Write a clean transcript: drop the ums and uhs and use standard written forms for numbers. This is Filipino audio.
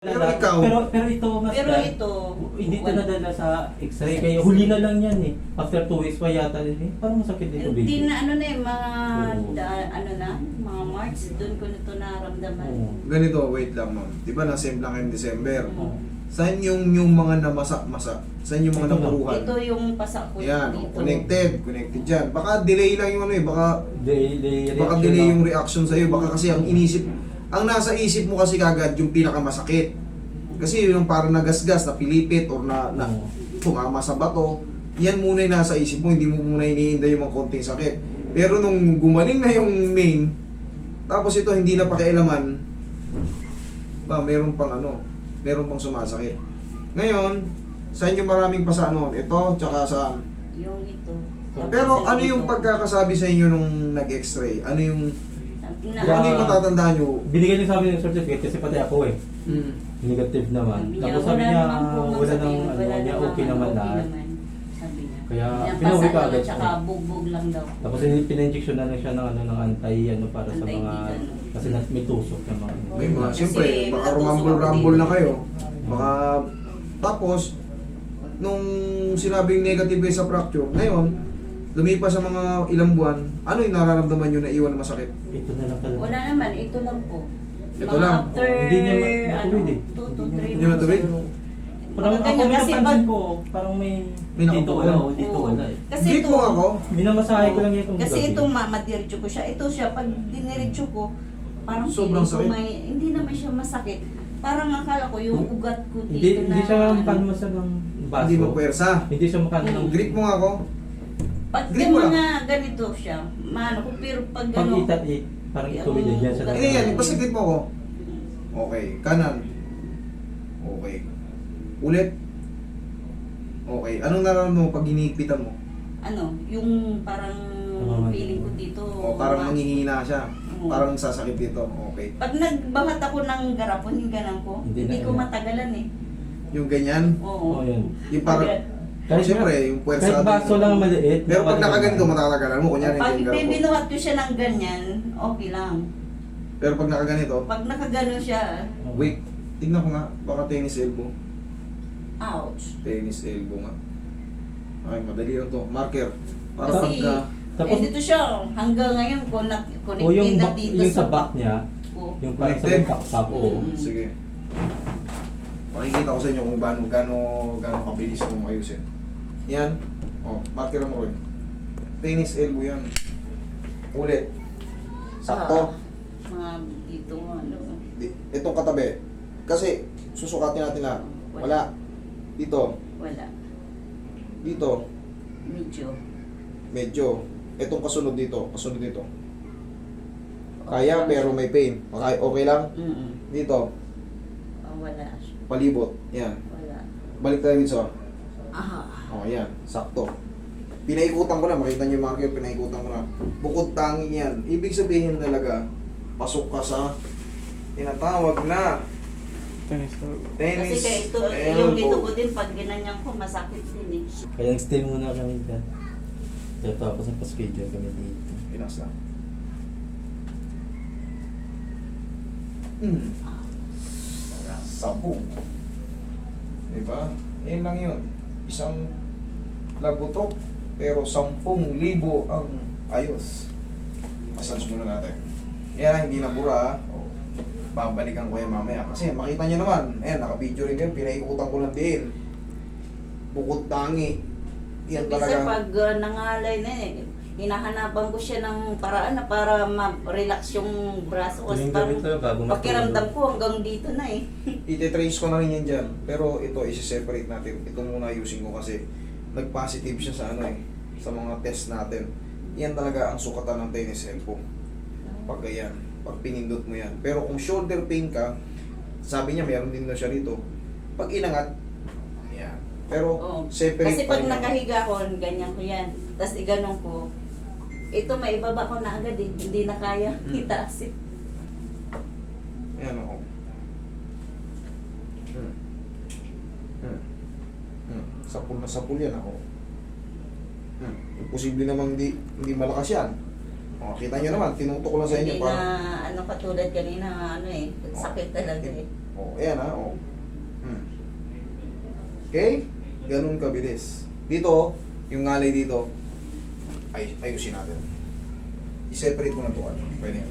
Pero ikaw, Pero ito, mas Pero ito, hindi ito nadala sa x-ray. Kaya huli na lang yan eh. After 2 weeks pa yata din eh. Parang masakit dito, hindi baby. na ano na eh, mga Oo. ano na, mga March, doon ko nito naramdaman. Oo. ganito, wait lang ma'am. Di ba na-save lang kayong December? Oo. Saan yung mga namasa-masa? Saan yung mga Ito lang. napuruhan? Ito yung pasak ko Yan, dito. connected dyan. Baka delay lang yung ano eh, baka Reaction delay lang. yung reaction sa'yo. Baka kasi ang inisip, ang nasa isip mo kasi kagad yung pinakamasakit. Kasi yung parang nagasgas, napilipit, or na Oo. tumama sa bato, yan muna yung nasa isip mo, hindi mo muna iniinda yung mga konting sakit. Pero nung gumaling na yung main, tapos ito hindi na pakialaman, meron pang sumasakit. Ngayon, saan yung maraming pasano? Ito, tsaka saan? Yung ito. Pero Tapos ano yung ito. pagkakasabi sa inyo nung nag-x-ray? Ano yung Yeah. ano yung matatandaan nyo? Binigyan niya sa amin ng certificate kasi pati ako eh. Negative naman. Tapos sabi niya, wala nang ano niya, okay naman lahat. Sabi niya. Kaya Pinapasa pinauwi ka lang agad. at saka bugbog lang daw. Tapos pina-injection na lang siya ng ng anti para sa mga kasi may tusok na mga. May mga, Kasi siyempre, baka may rumambol-rumble dito. na kayo. Baka, tapos, nung sinabing negative sa fracture, ngayon, lumipas sa mga ilang buwan, ano yung nararamdaman nyo na iwan na masakit? Ito na lang talaga. Wala naman, ito lang po. Ito Mga lang. After, Hindi niya matuwid eh. 2 to 3 Hindi matuwid? Parang ako Ganyan, kasi napansin pag- ko, parang may May dito nakabuo. wala, dito Oo. wala eh. Kasi Grip ito, mo ako, Minamasahe ko lang itong kasi gabi. itong madiretso ko siya. Ito siya, pag diniretso ko, parang Sobrang feeling ko sakit. hindi naman siya masakit. Parang akala ko yung ugat ko dito Hindi na... siya makanmasa ng baso. hindi mo puwersa. Hindi siya makanmasa ng Grip mo nga ako. Pag Grip mo lang. mga ganito siya, maano ko, pero pag pag ano... itat parang ituloy na dyan sa Hindi, Hindi yan, basta grip mo ako. Okay, kanan. Okay. Ulit. Okay, anong nararamdaman mo pag hinihigpitan mo? Ano, yung parang feeling ko dito... O parang manghihina siya. Oo. Parang sasakit dito. Okay. Pag nagbahat ako ng garapon, yung ganun ko, Hindi hindi na ko yan. matagalan eh. Yung ganyan. Oo. Oo, yan. Yung parang, Kahit siyempre, yung puwersa. kahit baso lang maliit. Pero pag nakaganito, matatagalan mo. Kunyari, Pag yung garapon. binuhat ko siya ng ganyan, okay lang. Pero pag nakaganito, Pag nakagano siya, wait, tignan ko nga. Baka tennis elbow. ouch. Tennis elbow nga. Ay, madali lang to. Marker. Para Kasi, pagka... Tapos- eh, dito siya, hanggang ngayon, O yung, connected na back, dito yung sa back niya, ko. yung parang sa Connected? back oo. Mm. Sige. Makikita ko sa inyo kung gaano kabilis mo ayusin. Yan. O, marker mo rin. Tennis elbow yan. Ulit. Sakto. Mga dito, ano. Itong katabi. Kasi, susukatin natin na. Wala. Dito. Wala. Dito. Medyo. Medyo. Itong kasunod dito. Kasunod dito. Kaya pero may pain. Okay lang? Dito. Wala. Palibot. Yan. Wala. Balik tayo dito. Aha. O, yan. Sakto. Pinaikutan ko na. Makita niyo yung marker. Pinaikutan ko na. Bukod tangi yan. Ibig sabihin talaga, pasok ka sa tinatawag na tennis Kasi kaya ito, yung dito ko din, pag ginanyan ko, masakit din eh. Kaya nag-stay muna kami dyan. Kaya tapos nagpa-schedule kami dito. Pinas na. Sabog. Diba? Yan lang yun. Isang lagutok, pero 10,000 ang ayos. Massage muna natin. Yan, hindi na bura. O, babalikan ko yan mamaya. Kasi makita nyo naman, ayan, naka-video rin yan, pinaikutan ko ng diin. Bukod tangi. Yan Kasi talaga. pag nangalay na eh, hinahanapan ko siya ng paraan na para ma-relax yung braso ko. Tuwing Parang gabi to, bago matulog. pakiramdam ko hanggang dito na eh. Ite-trace ko na rin yan dyan. Pero ito, isi-separate natin. Ito muna ayusin ko kasi nag-positive siya sa ano eh, sa mga test natin. Yan talaga ang sukatan ng tennis elbow. Pag ganyan, pag pinindot mo yan. Pero kung shoulder pain ka, sabi niya meron din na siya rito. Pag inangat, yan. Pero Oo. separate Kasi pa pag rin yan. nakahiga ko, ganyan ko yan. Tapos iganong ko, ito maibaba ko na agad eh. Hindi na kaya itaas eh. Yan ako. Sapul na sapul yan ako. Posible namang hindi malakas yan. O, kita nyo naman, tinutok ko lang sa inyo. Hindi na, ano katulad kanina, ano eh, sakit talaga eh. O, ayan ha, o. Okay? Ganun kabilis. Dito, yung ngalay dito, ayusin natin. I-separate mo na to. Pwede yan.